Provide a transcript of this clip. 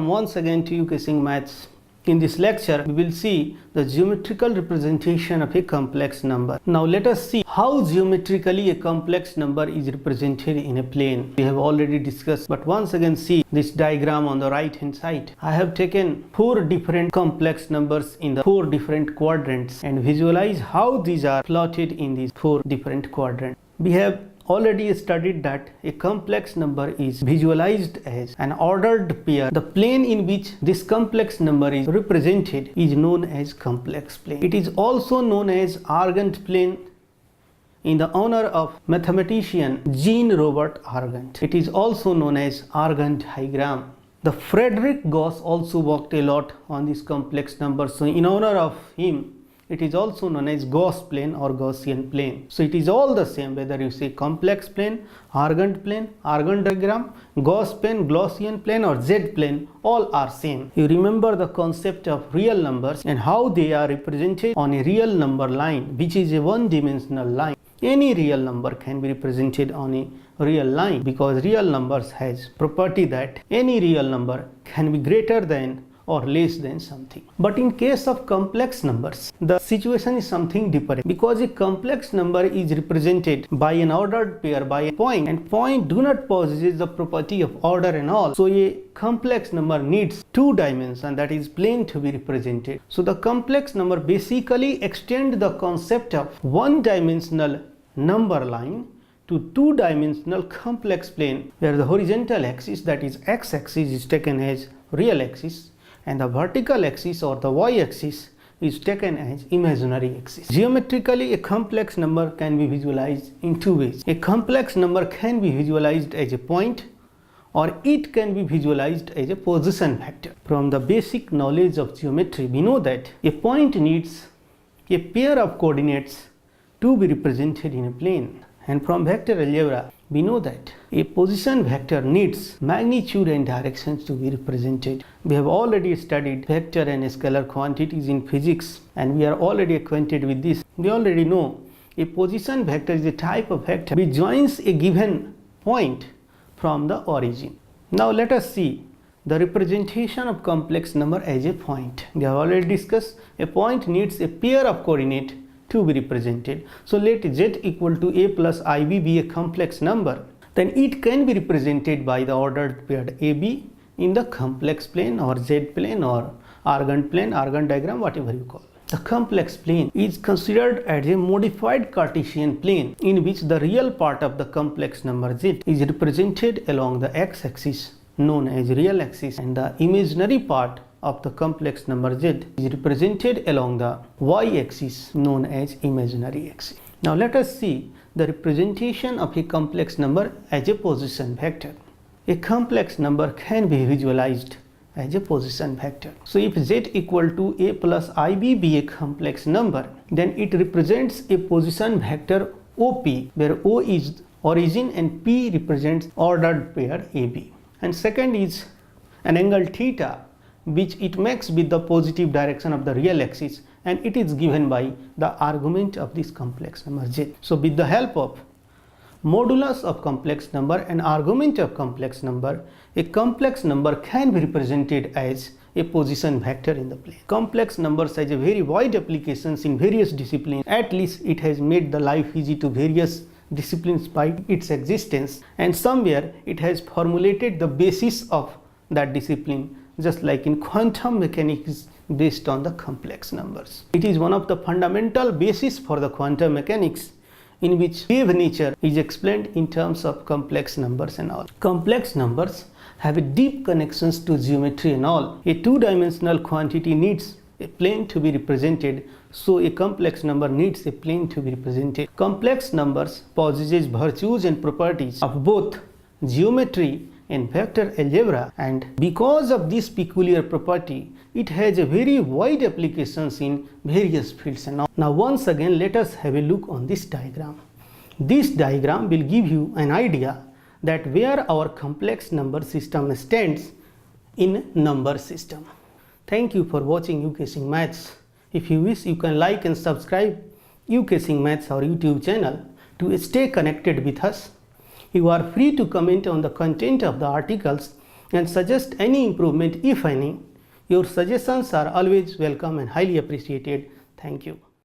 Welcome once again to UKSing Maths. In this lecture, we will see the geometrical representation of a complex number. Now let us see how geometrically a complex number is represented in a plane. We have already discussed, but once again see this diagram on the right hand side. I have taken 4 different complex numbers in the 4 different quadrants and visualize how these are plotted in these 4 different quadrants. We have already studied that a complex number is visualized as an ordered pair. The plane in which this complex number is represented is known as complex plane. It is also known as Argand plane in the honor of mathematician Jean Robert Argand. It is also known as Argand diagram. The Frederick Gauss also worked a lot on this complex number, so in honor of him it is also known as Gauss plane or Gaussian plane. So it is all the same whether you say complex plane, Argand diagram, Gauss plane, Gaussian plane or Z plane, all are same. You remember the concept of real numbers and how they are represented on a real number line, which is a one-dimensional line. Any real number can be represented on a real line because real numbers has property that any real number can be greater than or less than something. But in case of complex numbers, the situation is something different because a complex number is represented by an ordered pair by a point, and point do not possess the property of order and all. So a complex number needs 2 dimensions, and that is plane to be represented. So the complex number basically extend the concept of one-dimensional number line to 2-dimensional complex plane where the horizontal axis, that is x-axis, is taken as real axis and the vertical axis or the y-axis is taken as imaginary axis. Geometrically, a complex number can be visualized in 2 ways. A complex number can be visualized as a point or it can be visualized as a position vector. From the basic knowledge of geometry, we know that a point needs a pair of coordinates to be represented in a plane. And from vector algebra, we know that a position vector needs magnitude and directions to be represented. We have already studied vector and scalar quantities in physics and we are already acquainted with this. We already know a position vector is a type of vector which joins a given point from the origin. Now let us see the representation of complex number as a point. We have already discussed a point needs a pair of coordinate to be represented. So let z equal to a plus ib be a complex number. Then it can be represented by the ordered pair ab in the complex plane or z plane or Argand plane, Argand diagram, whatever you call. The complex plane is considered as a modified Cartesian plane in which the real part of the complex number z is represented along the x-axis known as real axis and the imaginary part of the complex number z is represented along the y-axis known as imaginary axis. Now let us see the representation of a complex number as a position vector. A complex number can be visualized as a position vector. So if z equal to a plus ib be a complex number, then it represents a position vector OP where O is origin and P represents ordered pair AB. And second is an angle theta which it makes with the positive direction of the real axis and it is given by the argument of this complex number z. So with the help of modulus of complex number and argument of complex number, a complex number can be represented as a position vector in the plane. Complex numbers has a very wide applications in various disciplines. At least it has made the life easy to various disciplines by its existence, and somewhere it has formulated the basis of that discipline, just like in quantum mechanics based on the complex numbers. It is one of the fundamental basis for the quantum mechanics in which wave nature is explained in terms of complex numbers and all. Complex numbers have a deep connections to geometry and all. A 2-dimensional quantity needs a plane to be represented, so a complex number needs a plane to be represented. Complex numbers possesses virtues and properties of both geometry and vector algebra, and because of this peculiar property, it has a very wide applications in various fields and all. Now once again let us have a look on this diagram. This diagram will give you an idea that where our complex number system stands in number system. Thank you for watching UKSing Maths. If you wish, you can like and subscribe UKSing Maths, our YouTube channel, to stay connected with us. You are free to comment on the content of the articles and suggest any improvement if any. Your suggestions are always welcome and highly appreciated. Thank you.